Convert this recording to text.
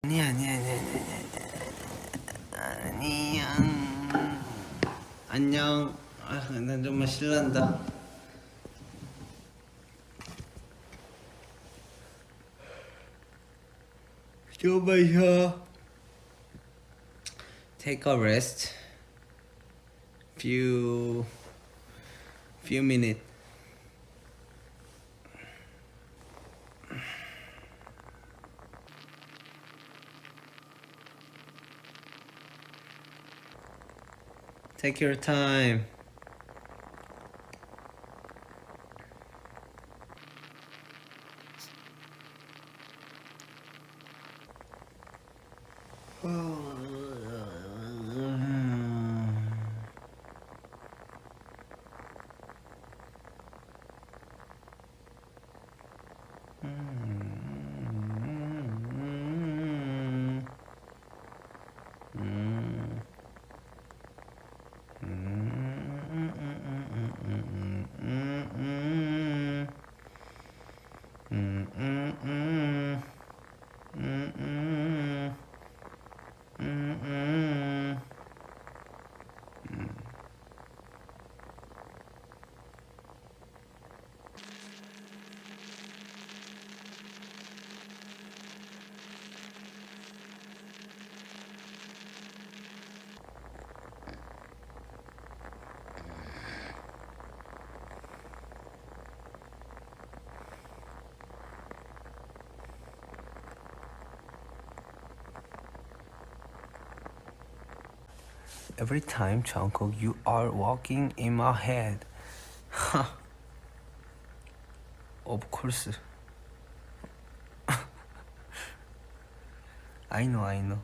아니야, 아니야, 아니야, 아니야, 아니야. 안녕. 난 정말 실례한다. 좀만 쉬어. Take a rest. Few minutes. Take your time. Every time, Jungkook, you are walking in my head. Of course. I know.